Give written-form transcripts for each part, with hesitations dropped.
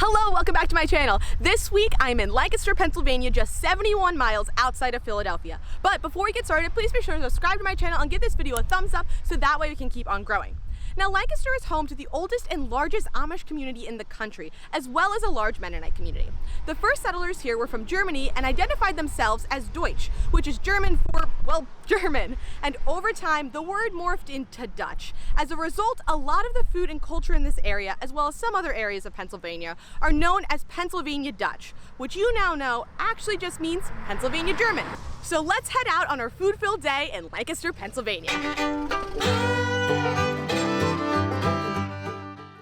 Hello, welcome back to my channel. This week I'm in Lancaster, Pennsylvania, just 71 miles outside of Philadelphia. But before we get started, please be sure to subscribe to my channel and give this video a thumbs up so that way we can keep on growing. Now, Lancaster is home to the oldest and largest Amish community in the country, as well as a large Mennonite community. The first settlers here were from Germany and identified themselves as Deutsch, which is German for, well, German. And over time, the word morphed into Dutch. As a result, a lot of the food and culture in this area, as well as some other areas of Pennsylvania, are known as Pennsylvania Dutch, which you now know actually just means Pennsylvania German. So let's head out on our food-filled day in Lancaster, Pennsylvania.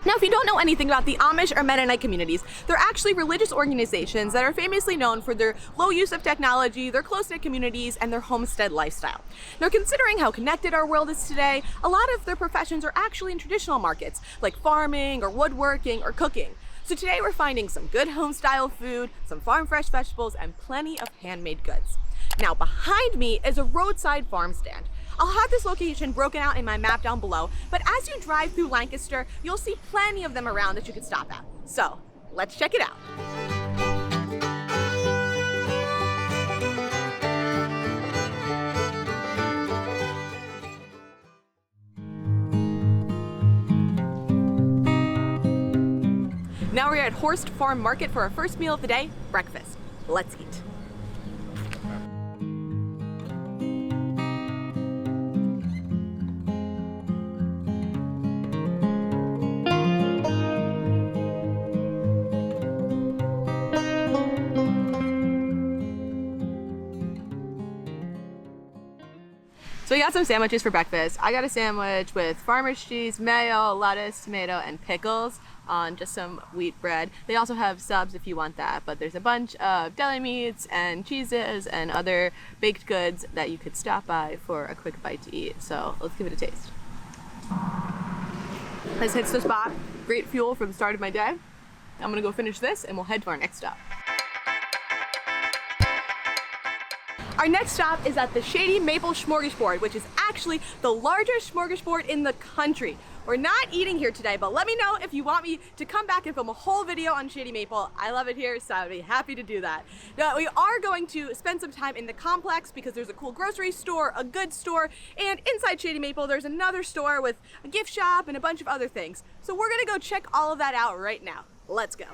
Now, if you don't know anything about the Amish or Mennonite communities, they're actually religious organizations that are famously known for their low use of technology, their close-knit communities, and their homestead lifestyle. Now, considering how connected our world is today, a lot of their professions are actually in traditional markets, like farming or woodworking or cooking. So today we're finding some good home-style food, some farm-fresh vegetables, and plenty of handmade goods. Now, behind me is a roadside farm stand. I'll have this location broken out in my map down below, but as you drive through Lancaster, you'll see plenty of them around that you can stop at. So, let's check it out. Now we're at Horst Farm Market for our first meal of the day, breakfast. Let's eat. So we got some sandwiches for breakfast. I got a sandwich with farmer's cheese, mayo, lettuce, tomato, and pickles on just some wheat bread. They also have subs if you want that, but there's a bunch of deli meats and cheeses and other baked goods that you could stop by for a quick bite to eat. So let's give it a taste. This hits the spot. Great fuel for the start of my day. I'm gonna go finish this and we'll head to our next stop. Our next stop is at the Shady Maple Smorgasbord, which is actually the largest smorgasbord in the country. We're not eating here today, but let me know if you want me to come back and film a whole video on Shady Maple. I love it here, so I'd be happy to do that. Now, we are going to spend some time in the complex because there's a cool grocery store, a goods store, and inside Shady Maple, there's another store with a gift shop and a bunch of other things. So we're gonna go check all of that out right now. Let's go.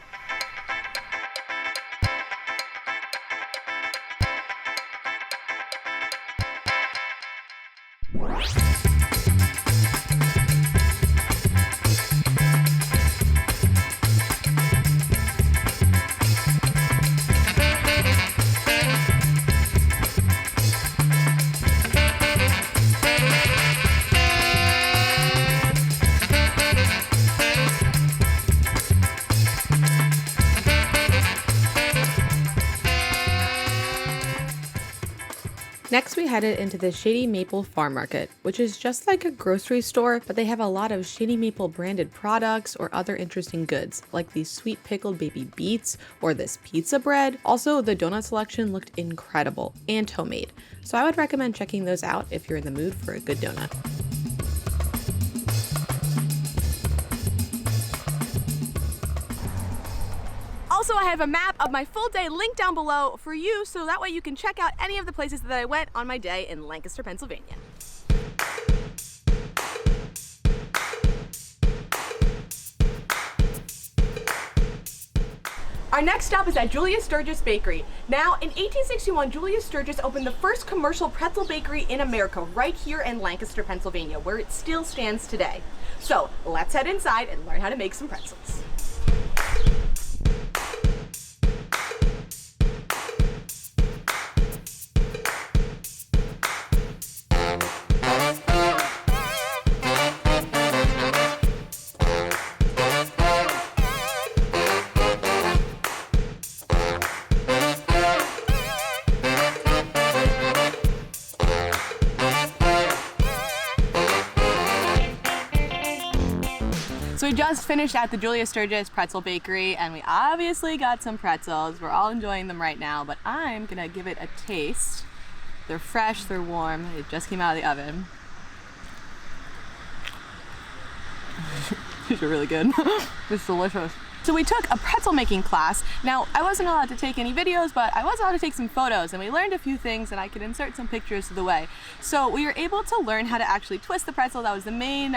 Next, we headed into the Shady Maple Farm Market, which is just like a grocery store, but they have a lot of Shady Maple branded products or other interesting goods, like these sweet pickled baby beets or this pizza bread. Also, the donut selection looked incredible and homemade, so I would recommend checking those out if you're in the mood for a good donut. Also, I have a map of my full day linked down below for you, so that way you can check out any of the places that I went on my day in Lancaster, Pennsylvania. Our next stop is at Julius Sturgis Bakery. Now, in 1861, Julius Sturgis opened the first commercial pretzel bakery in America right here in Lancaster, Pennsylvania, where it still stands today. So, let's head inside and learn how to make some pretzels. So we just finished at the Julius Sturgis Pretzel Bakery and we obviously got some pretzels. We're all enjoying them right now, but I'm gonna give it a taste. They're fresh, they're warm, they just came out of the oven. These are really good. It's delicious. So we took a pretzel making class. Now, I wasn't allowed to take any videos, but I was allowed to take some photos, and we learned a few things, and I could insert some pictures of the way. So we were able to learn how to actually twist the pretzel. That was the main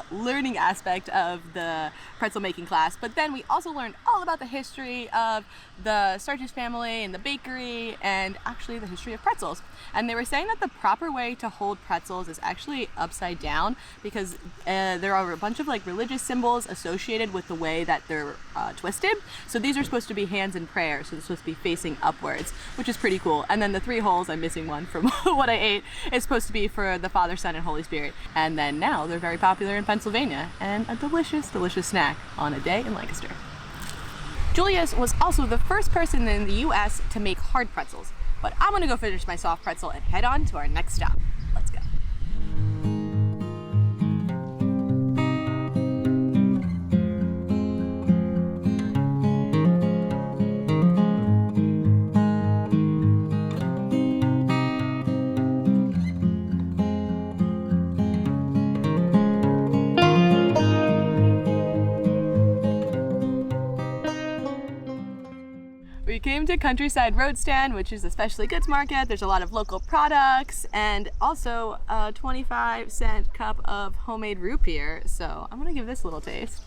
learning aspect of the pretzel making class. But then we also learned all about the history of the Sturgis family and the bakery, and actually the history of pretzels. And they were saying that the proper way to hold pretzels is actually upside down, because there are a bunch of like religious symbols associated with the way that they're twisted. So these are supposed to be hands in prayer, so they're supposed to be facing upwards, which is pretty cool. And then the 3 holes, I'm missing one from what I ate, is supposed to be for the Father, Son, and Holy Spirit. And then now they're very popular in Pennsylvania, and a delicious, delicious snack on a day in Lancaster. Julius was also the first person in the US to make hard pretzels. But I'm gonna go finish my soft pretzel and head on to our next stop. Let's go. We came to Countryside Roadstand, which is a specialty goods market. There's a lot of local products and also a 25-cent cup of homemade root beer. So I'm gonna give this a little taste.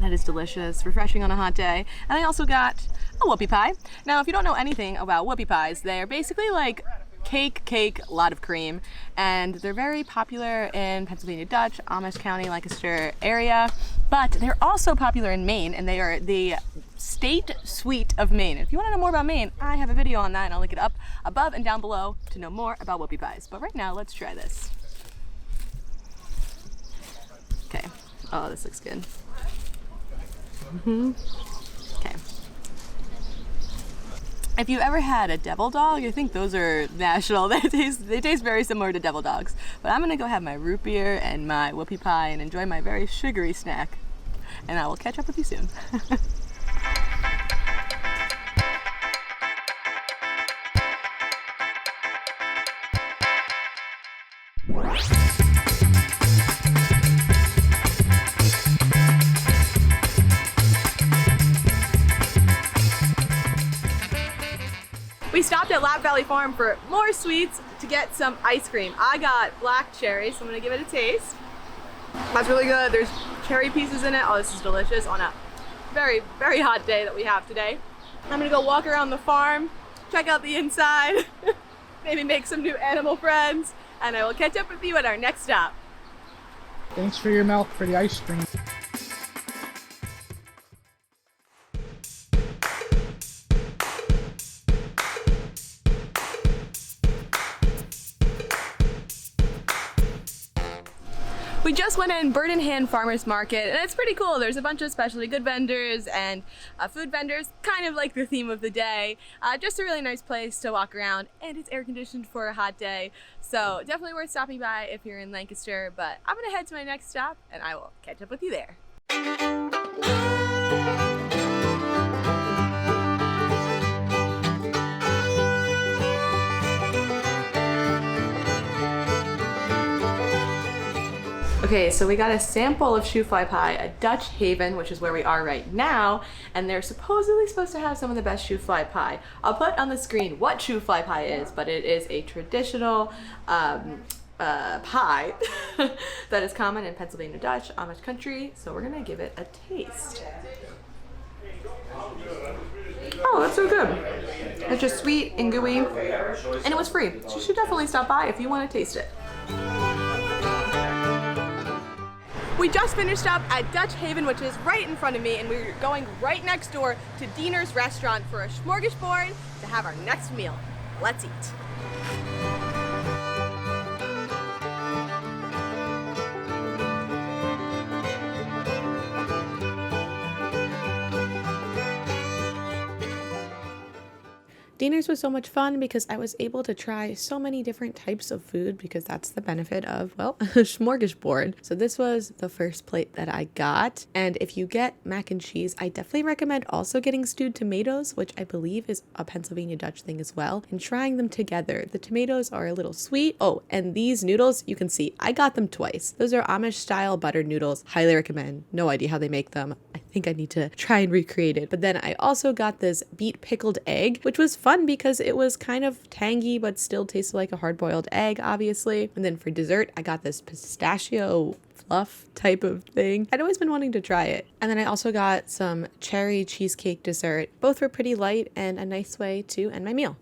That is delicious, refreshing on a hot day. And I also got a whoopie pie. Now, if you don't know anything about whoopie pies, they're basically like cake, a lot of cream, and they're very popular in Pennsylvania Dutch, Amish County, Lancaster area, but they're also popular in Maine, and they are the state sweet of Maine. If you want to know more about Maine, I have a video on that, and I'll link it up above and down below to know more about whoopie pies. But right now, let's try this. Okay. Oh, this looks good. Okay. If you ever had a devil dog, I think those are national. They taste very similar to devil dogs. But I'm gonna go have my root beer and my whoopie pie and enjoy my very sugary snack. And I will catch up with you soon. We stopped at Lapp Valley Farm for more sweets to get some ice cream. I got black cherry, so I'm gonna give it a taste. That's really good. There's cherry pieces in it. Oh, this is delicious on a very, very hot day that we have today. I'm gonna go walk around the farm, check out the inside, maybe make some new animal friends, and I will catch up with you at our next stop. Thanks for your milk for the ice cream. We just went in Bird in Hand Farmers Market, and it's pretty cool. There's a bunch of specialty good vendors and food vendors, kind of like the theme of the day. Just a really nice place to walk around, and it's air conditioned for a hot day. So definitely worth stopping by if you're in Lancaster, but I'm gonna head to my next stop and I will catch up with you there. Okay, so we got a sample of shoe fly pie at Dutch Haven, which is where we are right now, and they're supposedly supposed to have some of the best shoe fly pie. I'll put on the screen what shoe fly pie is, but it is a traditional pie that is common in Pennsylvania Dutch, Amish country, so we're gonna give it a taste. Oh, that's so good. It's just sweet and gooey, and it was free, so you should definitely stop by if you want to taste it. We just finished up at Dutch Haven, which is right in front of me, and we're going right next door to Dienner's restaurant for a Smorgasbord to have our next meal. Let's eat. Dienner's was so much fun because I was able to try so many different types of food because that's the benefit of, well, a smorgasbord. So this was the first plate that I got. And if you get mac and cheese, I definitely recommend also getting stewed tomatoes, which I believe is a Pennsylvania Dutch thing as well, and trying them together. The tomatoes are a little sweet. Oh, and these noodles, you can see I got them twice. Those are Amish style buttered noodles. Highly recommend. No idea how they make them. I think I need to try and recreate it. But then I also got this beet pickled egg, which was fun because it was kind of tangy but still tasted like a hard-boiled egg, obviously. And then for dessert, I got this pistachio fluff type of thing. I'd always been wanting to try it. And then I also got some cherry cheesecake dessert. Both were pretty light and a nice way to end my meal.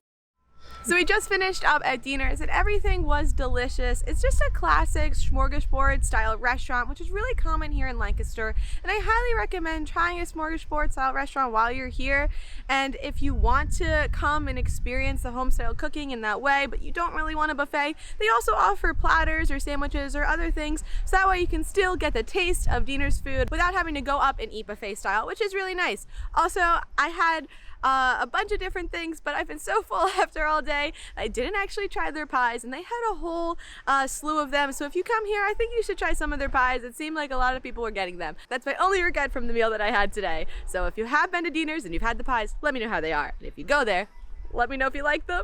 So we just finished up at Dienner's and everything was delicious. It's just a classic smorgasbord style restaurant, which is really common here in Lancaster. And I highly recommend trying a smorgasbord style restaurant while you're here. And if you want to come and experience the home style cooking in that way, but you don't really want a buffet, they also offer platters or sandwiches or other things. So that way you can still get the taste of Dienner's food without having to go up and eat buffet style, which is really nice. Also, I had a bunch of different things, but I've been so full after all day. I didn't actually try their pies, and they had a whole slew of them. So if you come here, I think you should try some of their pies. It seemed like a lot of people were getting them. That's my only regret from the meal that I had today. So if you have been to Dienner's and you've had the pies, let me know how they are. And if you go there, let me know if you like them.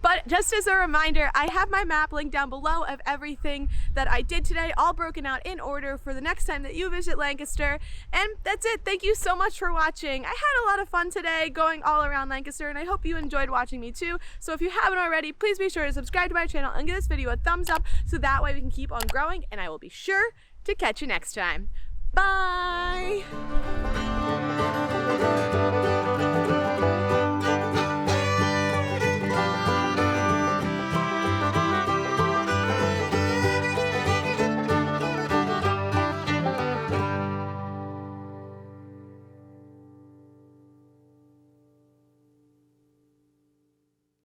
But just as a reminder, I have my map linked down below of everything that I did today, all broken out in order for the next time that you visit Lancaster. And that's it. Thank you so much for watching. I had a lot of fun today going all around Lancaster, and I hope you enjoyed watching me too. So if you haven't already, please be sure to subscribe to my channel and give this video a thumbs up so that way we can keep on growing, and I will be sure to catch you next time. Bye!